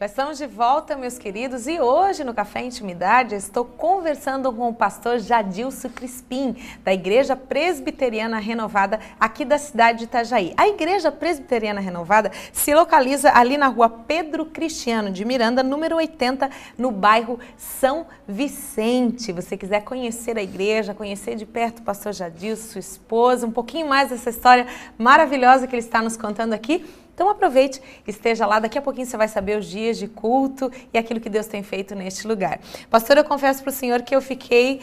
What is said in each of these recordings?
Já estamos de volta, meus queridos, e hoje no Café Intimidade eu estou conversando com o pastor Jadilson Crispim, da Igreja Presbiteriana Renovada aqui da cidade de Itajaí. A Igreja Presbiteriana Renovada se localiza ali na rua Pedro Cristiano de Miranda, número 80, no bairro São Vicente. Se você quiser conhecer a igreja, conhecer de perto o pastor Jadilson, sua esposa, um pouquinho mais dessa história maravilhosa que ele está nos contando aqui, então aproveite, esteja lá, daqui a pouquinho você vai saber os dias de culto e aquilo que Deus tem feito neste lugar. Pastor, eu confesso para o senhor que eu fiquei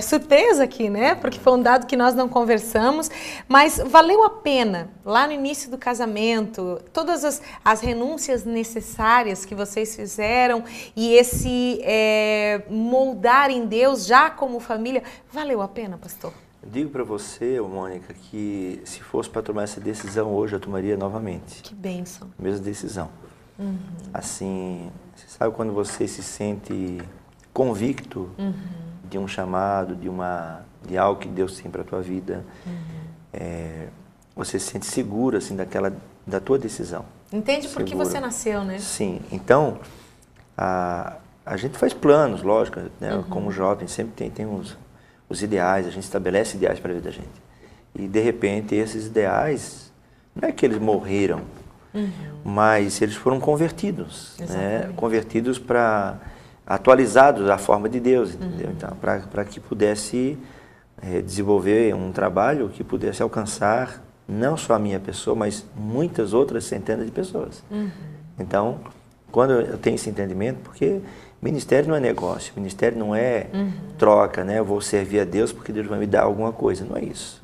surpresa aqui, né? Porque foi um dado que nós não conversamos, mas valeu a pena, lá no início do casamento, todas as renúncias necessárias que vocês fizeram e esse moldar em Deus já como família, valeu a pena, pastor? Eu digo para você, Mônica, que se fosse para tomar essa decisão hoje, eu tomaria novamente. Que bênção. Mesma decisão. Uhum. Assim, você sabe quando você se sente convicto de um chamado, de algo que Deus tem para a tua vida, você se sente seguro assim, da tua decisão. Entende por que você nasceu, né? Sim. Então, a gente faz planos, lógico, né? Como jovem, sempre tem os ideais, a gente estabelece ideais para a vida da gente. E, de repente, esses ideais, não é que eles morreram, mas eles foram convertidos, né? Convertidos atualizados à forma de Deus, entendeu? Então, para que pudesse desenvolver um trabalho que pudesse alcançar não só a minha pessoa, mas muitas outras centenas de pessoas. Então, quando eu tenho esse entendimento, porque ministério não é negócio, ministério não é troca, né? Eu vou servir a Deus porque Deus vai me dar alguma coisa, não é isso.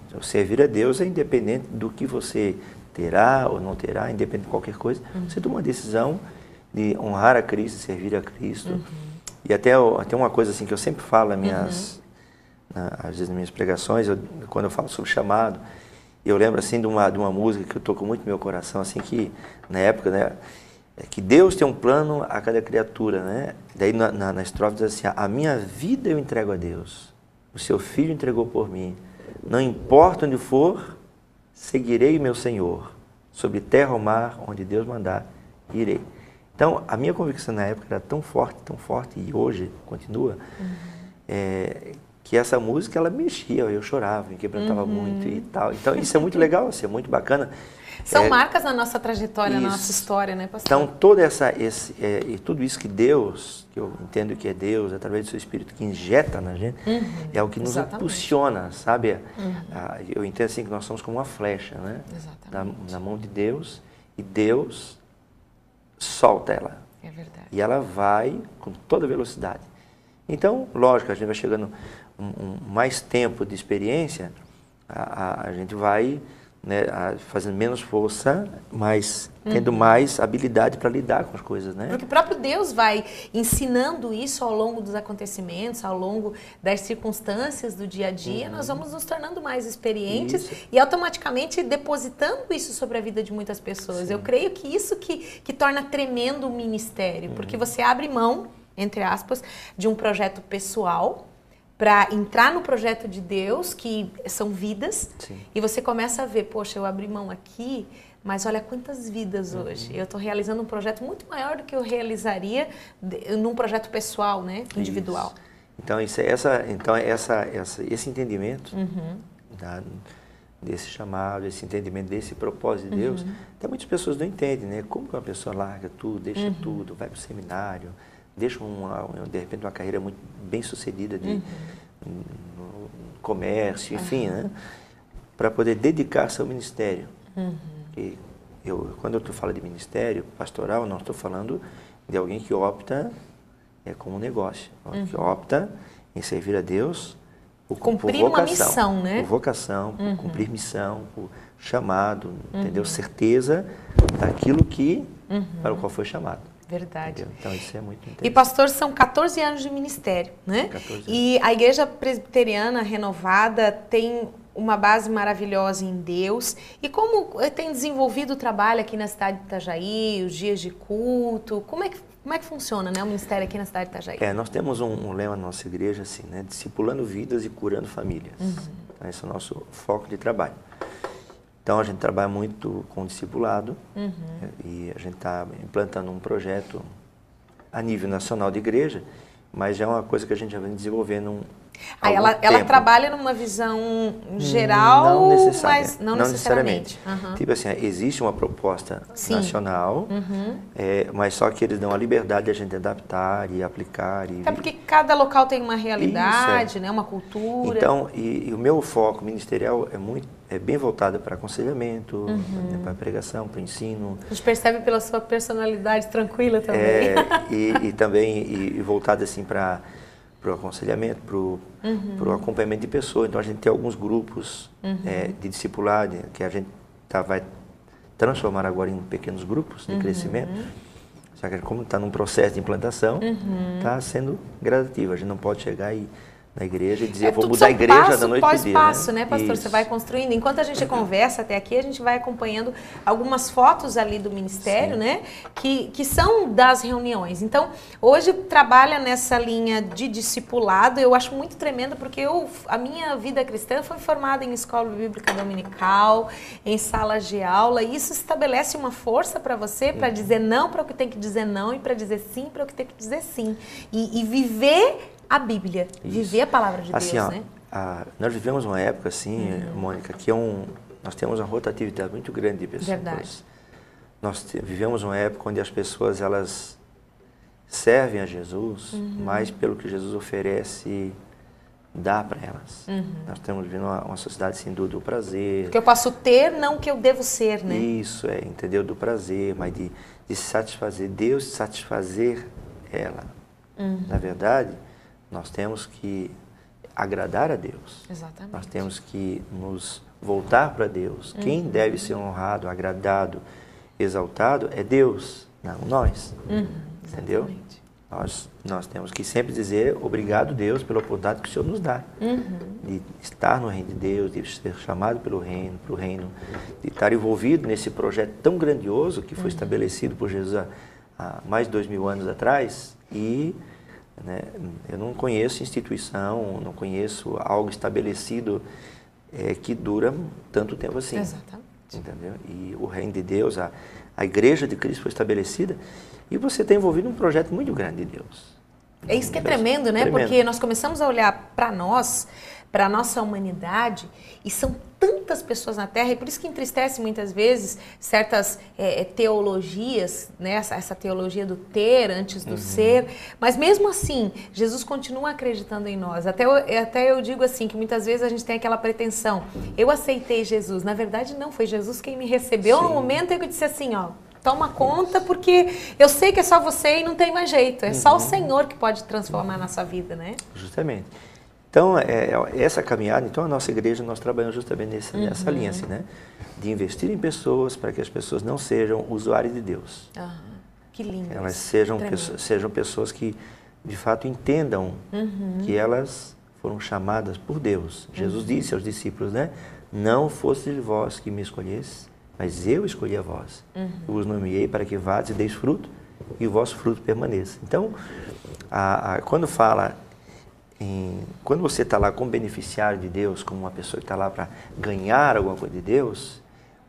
Então, servir a Deus é independente do que você terá ou não terá, independente de qualquer coisa. Você toma uma decisão de honrar a Cristo, servir a Cristo. E até uma coisa assim que eu sempre falo às vezes nas minhas pregações, quando eu falo sobre chamado, eu lembro assim de uma música que eu toco muito no meu coração, assim que na época, né? Que Deus tem um plano a cada criatura, né? Daí na estrofe diz assim, a minha vida eu entrego a Deus, o seu Filho entregou por mim, não importa onde for, seguirei meu Senhor, sobre terra ou mar, onde Deus mandar, irei. Então, a minha convicção na época era tão forte, e hoje continua, que essa música, ela mexia, eu chorava, me quebrantava muito e tal. Então, isso é muito legal, assim, é muito bacana. São marcas na nossa trajetória, na nossa história, né, pastor? Então, tudo isso que Deus, que eu entendo que é Deus, através do seu Espírito, que injeta na gente, é o que nos impulsiona, sabe? Eu entendo assim que nós somos como uma flecha, né? Na mão de Deus, e Deus solta ela. É verdade. E ela vai com toda velocidade. Então, lógico, a gente vai chegando mais tempo de experiência, a gente vai, né, fazendo menos força, mas tendo mais habilidade para lidar com as coisas, né? Porque o próprio Deus vai ensinando isso ao longo dos acontecimentos, ao longo das circunstâncias do dia a dia, nós vamos nos tornando mais experientes e automaticamente depositando isso sobre a vida de muitas pessoas. Eu creio que isso que torna tremendo o ministério, porque você abre mão, entre aspas, de um projeto pessoal para entrar no projeto de Deus, que são vidas, e você começa a ver, poxa, eu abri mão aqui, mas olha quantas vidas hoje. Eu estou realizando um projeto muito maior do que eu realizaria num projeto pessoal, né, individual. Isso. Então, esse entendimento desse chamado, esse entendimento desse propósito de Deus, até muitas pessoas não entendem, né? Como que uma pessoa larga tudo, deixa tudo, vai para o seminário, deixa de repente uma carreira muito bem sucedida no comércio, enfim, né? Para poder dedicar-se ao ministério. E quando eu falo de ministério pastoral, não estou falando de alguém que opta como um negócio, que opta em servir a Deus por cumprir vocação, uma missão, né? Por vocação, por cumprir missão, por chamado, entendeu? Certeza daquilo para o qual foi chamado. Verdade. Entendeu? Então, isso é muito interessante. E, pastor, são 14 anos de ministério, né? 14 anos. E a Igreja Presbiteriana Renovada tem uma base maravilhosa em Deus. E como tem desenvolvido o trabalho aqui na cidade de Itajaí, os dias de culto, como é que funciona, né, o ministério aqui na cidade de Itajaí? Nós temos um lema na nossa igreja, assim, né? Discipulando vidas e curando famílias. Então, esse é o nosso foco de trabalho. Então, a gente trabalha muito com discipulado e a gente está implantando um projeto a nível nacional de igreja, mas já é uma coisa que a gente já vem desenvolvendo Aí ela trabalha numa visão geral, mas não necessariamente. Tipo assim, existe uma proposta nacional, mas só que eles dão a liberdade de a gente adaptar e aplicar. Até porque cada local tem uma realidade, né, uma cultura. Então, e o meu foco ministerial é bem voltado para aconselhamento, para pregação, para ensino. A gente percebe pela sua personalidade tranquila também. E também voltado assim para o aconselhamento, para o acompanhamento de pessoas. Então, a gente tem alguns grupos de discipulado que a gente vai transformar agora em pequenos grupos de crescimento. Só que como está num processo de implantação, está sendo gradativo. A gente não pode chegar na igreja e dizer, eu vou mudar a igreja da noite para o dia. Passo, né, pastor? Isso. Você vai construindo. Enquanto a gente conversa até aqui, a gente vai acompanhando algumas fotos ali do ministério, né, que são das reuniões. Então, hoje trabalha nessa linha de discipulado. Eu acho muito tremendo, porque a minha vida cristã foi formada em escola bíblica dominical, em salas de aula, e isso estabelece uma força para você, para dizer não para o que tem que dizer não e para dizer sim para o que tem que dizer sim. E viver a Bíblia, viver a palavra de assim, Deus, né? Nós vivemos uma época assim, Mônica, que nós temos uma rotatividade muito grande de pessoas. Verdade. Nós vivemos uma época onde as pessoas, elas servem a Jesus mais pelo que Jesus oferece, dá para elas. Nós estamos vivendo uma sociedade assim, do prazer. Que eu posso ter, não que eu devo ser, né? Isso, entendeu? Do prazer, mas de se satisfazer, Deus satisfazer ela. Na verdade, nós temos que agradar a Deus. Exatamente. Nós temos que nos voltar para Deus. Quem deve ser honrado, agradado, exaltado é Deus, não nós. Entendeu? Nós temos que sempre dizer obrigado, Deus, pela oportunidade que o Senhor nos dá. De estar no reino de Deus, de ser chamado pelo reino, para o reino, de estar envolvido nesse projeto tão grandioso que foi estabelecido por Jesus há mais de 2000 anos atrás. E né, eu não conheço instituição, não conheço algo estabelecido que dura tanto tempo assim. Exatamente. Entendeu? E o reino de Deus, a igreja de Cristo foi estabelecida e você está envolvido num projeto muito grande de Deus. É isso que é tremendo, né? Tremendo. Porque nós começamos a olhar para nós, para a nossa humanidade, e são tantas pessoas na Terra, e por isso que entristece muitas vezes certas teologias, né? Essa teologia do ter antes do ser, mas mesmo assim, Jesus continua acreditando em nós. Até eu digo assim, que muitas vezes a gente tem aquela pretensão, eu aceitei Jesus, na verdade não, foi Jesus quem me recebeu no momento em que eu disse assim, ó, toma conta, porque eu sei que é só você e não tem mais jeito, é só o Senhor que pode transformar na sua vida, né? Justamente. Então, essa caminhada, então a nossa igreja, nós trabalhamos justamente nessa linha, assim, né? De investir em pessoas para que as pessoas não sejam usuários de Deus. Que lindo. Elas sejam pessoas que, de fato, entendam que elas foram chamadas por Deus. Jesus disse aos discípulos, né? Não fosse vós que me escolhesse, mas eu escolhi a vós. Eu os nomeei para que vades e deis fruto e o vosso fruto permaneça. Então, quando fala... Quando você está lá como beneficiário de Deus, como uma pessoa que está lá para ganhar alguma coisa de Deus,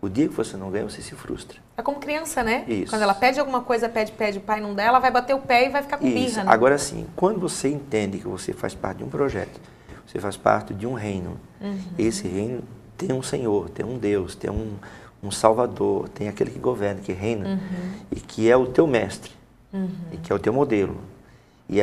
o dia que você não ganha, você se frustra. É como criança, né? Isso. Quando ela pede alguma coisa, pede, o pai não dá, ela vai bater o pé e vai ficar com birra, né? Agora sim, quando você entende que você faz parte de um projeto, você faz parte de um reino, esse reino tem um Senhor, tem um Deus, tem um Salvador, tem aquele que governa, que reina, e que é o teu mestre, e que é o teu modelo. E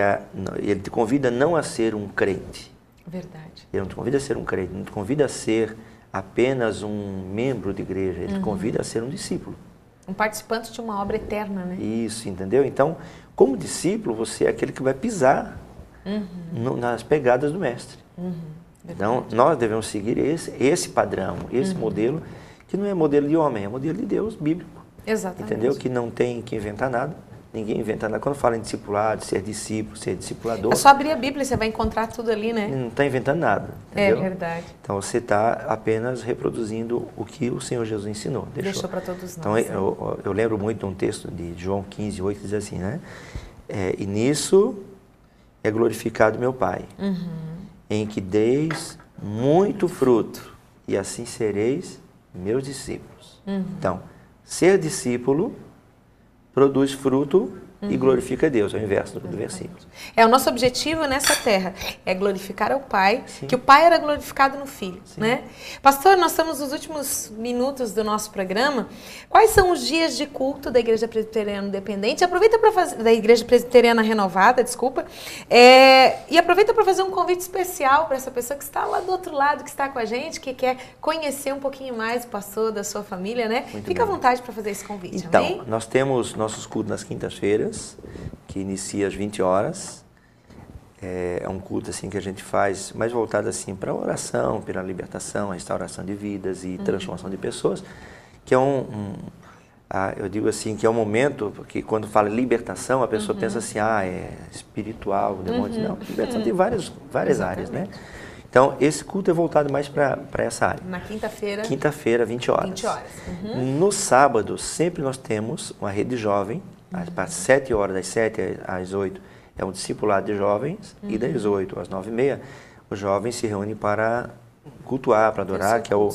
ele te convida não a ser um crente. Verdade. Ele não te convida a ser um crente, não te convida a ser apenas um membro de igreja, ele te convida a ser um discípulo. Um participante de uma obra eterna, né? Isso, entendeu? Então, como discípulo, você é aquele que vai pisar nas pegadas do mestre. Então, nós devemos seguir esse padrão, esse modelo, que não é modelo de homem, é modelo de Deus bíblico. Exatamente. Entendeu? Que não tem que inventar nada. Ninguém inventa nada. Quando fala em discipulado, ser discípulo, ser discipulador... É só abrir a Bíblia, você vai encontrar tudo ali, né? Não está inventando nada. Entendeu? É verdade. Então, você está apenas reproduzindo o que o Senhor Jesus ensinou. Deixou para todos nós. Então, eu lembro muito de um texto de João 15, 8, que diz assim, né? E nisso é glorificado meu Pai, em que deis muito fruto, e assim sereis meus discípulos. Então, ser discípulo produz fruto e glorifica a Deus, é o inverso do versículo. O nosso objetivo nessa terra é glorificar ao Pai, Sim. que o Pai era glorificado no Filho, Sim. né? Pastor, nós estamos nos últimos minutos do nosso programa. Quais são os dias de culto da Igreja Presbiteriana Independente? Aproveita para fazer, da Igreja Presbiteriana Renovada, desculpa, e aproveita para fazer um convite especial para essa pessoa que está lá do outro lado, que está com a gente, que quer conhecer um pouquinho mais o pastor, da sua família, né? Muito Fica à bem. vontade para fazer esse convite, Então, amém? nós temos nossos cultos nas quintas-feiras, que inicia às 20 horas. É um culto assim que a gente faz mais voltado assim para a oração, pela libertação, a restauração de vidas e transformação de pessoas, que é eu digo assim, que é um momento que quando fala libertação, a pessoa pensa assim, é espiritual, demônios. Não, libertação tem várias áreas, né? Então, esse culto é voltado mais para essa área. Na quinta-feira. Quinta-feira, 20 horas. 20 horas. No sábado, sempre nós temos uma rede jovem, às 7 horas, das 7 às 8, é um discipulado de jovens, e das 8 às 9h30, os jovens se reúnem para cultuar, para adorar, que é o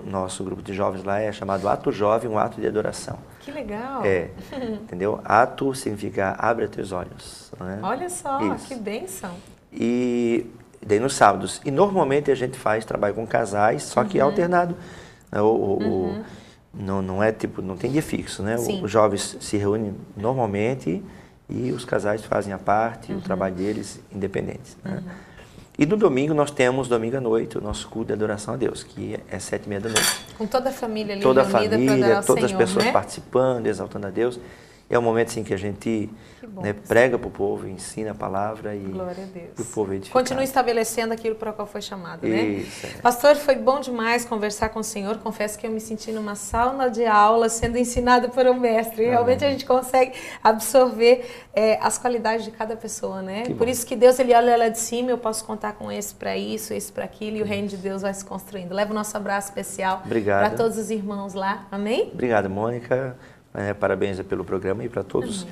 nosso grupo de jovens lá é chamado Ato Jovem, um ato de adoração. Que legal! Entendeu? Ato significa abre os teus olhos. Né? Olha só, Isso. que bênção! E daí nos sábados. E normalmente a gente faz trabalho com casais, só que alternado. Não é tipo, não tem dia fixo, né? Os jovens se reúnem normalmente e os casais fazem a parte, o trabalho deles independentes. Né? E no domingo nós temos, domingo à noite, o nosso culto de adoração a Deus, que é 7h30 da noite. Com toda a família ali toda a reunida para família, adorar ao todas Senhor, as pessoas né? participando, exaltando a Deus. É um momento assim que a gente prega para o povo, ensina a palavra e Glória a Deus. o povo é edificado. Continue estabelecendo aquilo para o qual foi chamado, né? Isso, Pastor, foi bom demais conversar com o senhor. Confesso que eu me senti numa sauna de aula sendo ensinado por um mestre. Realmente a gente consegue absorver as qualidades de cada pessoa, né? Por isso que Deus, ele olha lá de cima, eu posso contar com esse para isso, esse para aquilo, e o reino de Deus vai se construindo. Leva o nosso abraço especial para todos os irmãos lá. Amém? Obrigado, Mônica. Parabéns pelo programa e para todos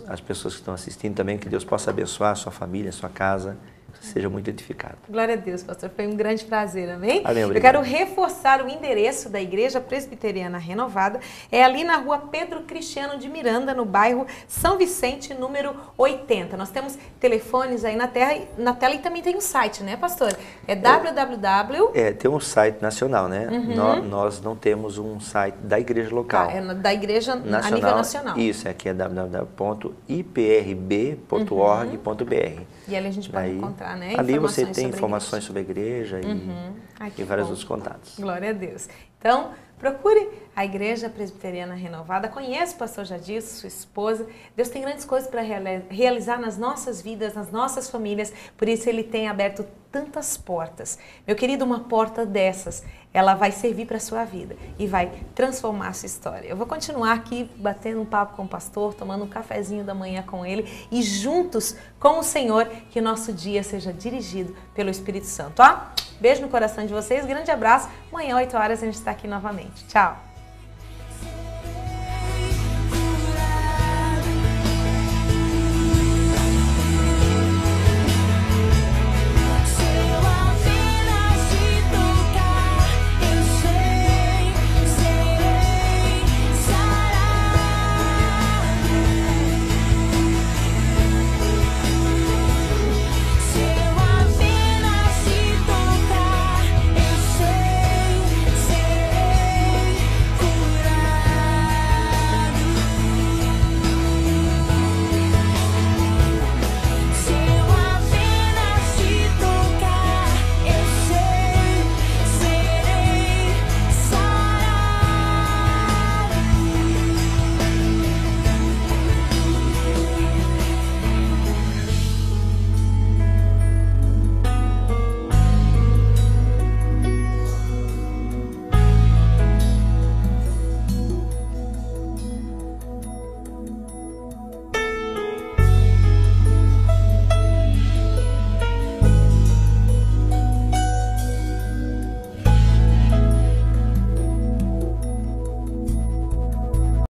as pessoas que estão assistindo também, que Deus possa abençoar a sua família, a sua casa, que seja muito edificado. Glória a Deus, pastor. Foi um grande prazer, amém? Amém, obrigado. Eu quero reforçar o endereço da Igreja Presbiteriana Renovada. É ali na rua Pedro Cristiano de Miranda, no bairro São Vicente, número 80. Nós temos telefones aí na tela e também tem um site, né, pastor? É www... tem um site nacional, né? Nós não temos um site da igreja local. É da igreja nacional, a nível nacional. Isso, aqui é www.iprb.org.br. E ali a gente pode encontrar, né? Ali você tem informações sobre a igreja e vários outros contatos. Glória a Deus. Então, procure a Igreja Presbiteriana Renovada, conheça o pastor Jadilson, sua esposa. Deus tem grandes coisas para realizar nas nossas vidas, nas nossas famílias, por isso ele tem aberto tantas portas. Meu querido, uma porta dessas, ela vai servir para a sua vida e vai transformar a sua história. Eu vou continuar aqui batendo um papo com o pastor, tomando um cafezinho da manhã com ele e juntos com o Senhor, que o nosso dia seja dirigido pelo Espírito Santo. Beijo no coração de vocês, grande abraço. Amanhã, 8 horas, a gente está aqui novamente. Tchau!